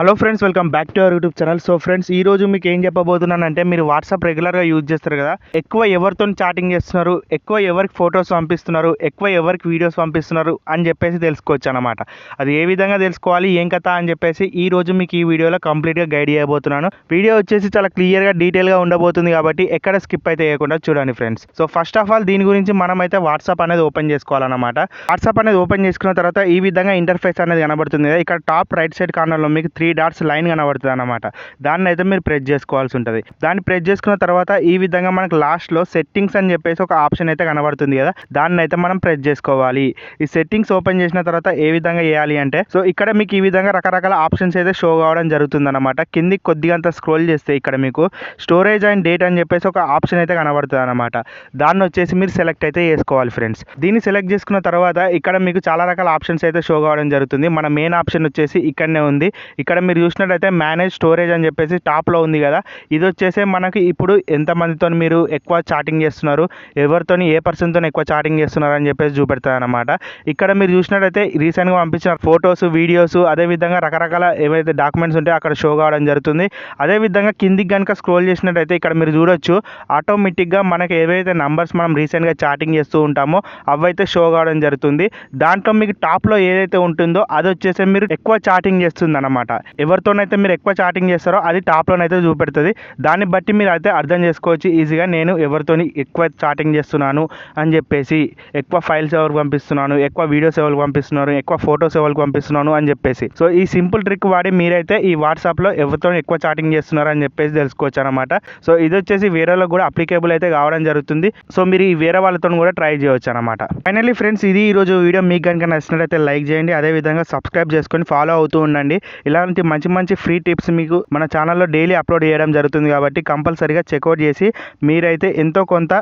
Hello friends, welcome back to our YouTube channel. So friends, ఈ రోజు మీకు ఏం చెప్పబోతున్నానంటే, మీరు వాట్సాప్ రెగ్యులర్గా యూజ్ చేస్తారు కదా, ఎక్కువ ఎవరితో చాటింగ్ చేస్తున్నారు, ఎక్కువ ఎవరికి ఫొటోస్ పంపిస్తున్నారు, ఎక్కువ ఎవరికి వీడియోస్ పంపిస్తున్నారు అని చెప్పేసి తెలుసుకోవచ్చు అనమాట. అది ఏ విధంగా తెలుసుకోవాలి, ఏం కథ అని చెప్పేసి ఈ రోజు మీకు ఈ వీడియోలో కంప్లీట్గా గైడ్ చేయబోతున్నాను. వీడియో వచ్చేసి చాలా క్లియర్గా డీటెయిల్గా ఉండబోతుంది కాబట్టి ఎక్కడ స్కిప్ అయితే చేయకుండా చూడండి friends. So first of all దీని గురించి మనమైతే వాట్సాప్ అనేది ఓపెన్ చేసుకోవాలన్నమాట. వాట్సాప్ అనేది ఓపెన్ చేసుకున్న తర్వాత ఈ విధంగా ఇంటర్ఫేస్ అనేది కనబడుతుంది కదా. ఇక్కడ టాప్ రైట్ సైడ్ కార్నర్లో మీకు 3 డాట్స్ లైన్ కనబడుతుంది అనమాట. దాన్ని అయితే మీరు ప్రెస్ చేసుకోవాల్సి ఉంటుంది. దాన్ని ప్రెస్ చేసుకున్న తర్వాత ఈ విధంగా మనకు లాస్ట్లో సెట్టింగ్స్ అని చెప్పేసి ఒక ఆప్షన్ అయితే కనబడుతుంది కదా, దాన్ని అయితే మనం ప్రెస్ చేసుకోవాలి. ఈ సెట్టింగ్స్ ఓపెన్ చేసిన తర్వాత ఏ విధంగా చేయాలి అంటే, సో ఇక్కడ మీకు ఈ విధంగా రకరకాల ఆప్షన్స్ అయితే షో కావడం జరుగుతుంది అనమాట. కిందికి కొద్దిగా అంత స్క్రోల్ చేస్తే ఇక్కడ మీకు స్టోరేజ్ అండ్ డేట్ అని చెప్పేసి ఒక ఆప్షన్ అయితే కనబడుతుంది అనమాట. దాన్ని వచ్చేసి మీరు సెలెక్ట్ అయితే చేసుకోవాలి ఫ్రెండ్స్. దీన్ని సెలెక్ట్ చేసుకున్న తర్వాత ఇక్కడ మీకు చాలా రకాల ఆప్షన్స్ అయితే షో కావడం జరుగుతుంది. మన మెయిన్ ఆప్షన్ వచ్చేసి ఇక్కడనే ఉంది. ఇక్కడ మీరు చూసినట్టయితే మేనేజ్ స్టోరేజ్ అని చెప్పేసి టాప్లో ఉంది కదా, ఇది వచ్చేసి మనకి ఇప్పుడు ఎంతమందితో మీరు ఎక్కువ చాటింగ్ చేస్తున్నారు, ఎవరితో ఏ పర్సన్తో ఎక్కువ చాటింగ్ చేస్తున్నారు అని చెప్పేసి చూపెడతారు అనమాట. ఇక్కడ మీరు చూసినట్టయితే రీసెంట్గా పంపించిన ఫొటోస్, వీడియోస్, అదేవిధంగా రకరకాల ఏవైతే డాక్యుమెంట్స్ ఉంటాయో అక్కడ షో కావడం జరుగుతుంది. అదేవిధంగా కిందికి కనుక స్క్రోల్ చేసినట్టయితే ఇక్కడ మీరు చూడొచ్చు, ఆటోమేటిక్గా మనకి ఏవైతే నంబర్స్ మనం రీసెంట్గా చాటింగ్ చేస్తూ ఉంటామో అవైతే షో కావడం జరుగుతుంది. దాంట్లో మీకు టాప్లో ఏదైతే ఉంటుందో అది వచ్చేసి మీరు ఎక్కువ చాటింగ్ చేస్తుంది అనమాట. ఎవరితోనైతే మీరు ఎక్కువ చాటింగ్ చేస్తారో అది టాప్లోనైతే చూపెడుతుంది. దాన్ని బట్టి మీరు అయితే అర్థం చేసుకోవచ్చు ఈజీగా, నేను ఎవరితోని ఎక్కువ చాటింగ్ చేస్తున్నాను అని చెప్పేసి, ఎక్కువ ఫైల్స్ ఎవరికి పంపిస్తున్నాను, ఎక్కువ వీడియోస్ ఎవరికి పంపిస్తున్నాను, ఎక్కువ ఫొటోస్ ఎవరికి పంపిస్తున్నాను అని చెప్పేసి. సో ఈ సింపుల్ ట్రిక్ వాడి మీరైతే ఈ వాట్సాప్లో ఎవరితో ఎక్కువ చాటింగ్ చేస్తున్నారు అని చెప్పేసి తెలుసుకోవచ్చు అనమాట. సో ఇది వచ్చేసి వేరే వాళ్ళకి కూడా అప్లికేబుల్ అయితే కావడం జరుగుతుంది. సో మీరు ఈ వేరే వాళ్ళతో కూడా ట్రై చేయవచ్చు అనమాట. ఫైనల్లీ ఫ్రెండ్స్, ఇది ఈ రోజు వీడియో మీకు కనుక నచ్చినట్లయితే లైక్ చేయండి, అదేవిధంగా సబ్స్క్రైబ్ చేసుకొని ఫాలో అవుతూ ఉండండి. ఇలాంటి మంచి మంచి ఫ్రీ టిప్స్ మీకు మన ఛానల్లో డైలీ అప్లోడ్ చేయడం జరుగుతుంది కాబట్టి కంపల్సరీగా చెక్అవుట్ చేసి మీరైతే ఎంతో కొంత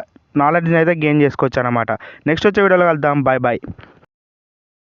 నాలెడ్జ్ని అయితే గెయిన్ చేసుకోవచ్చు అనమాట. నెక్స్ట్ వచ్చే వీడియోలో కలుద్దాం. Bye bye.